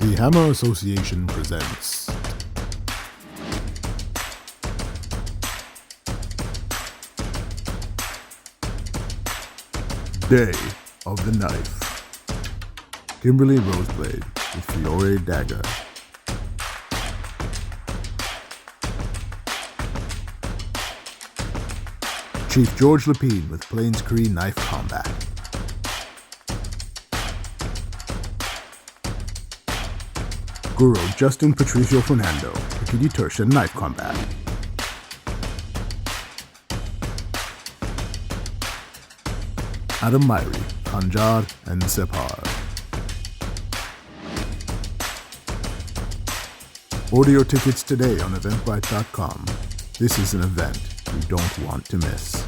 The HAMAA Association presents Day of the Knife. Kimberly Roseblade with Fiore Dagger. Chief George Lapine with Plains Cree Knife Combat. Guru Justin Patricio Fernando, Kikidi Tertian Knife Combat. Adam Myrie, Kanjar, and Separ. Order your tickets today on eventbrite.com. This is an event you don't want to miss.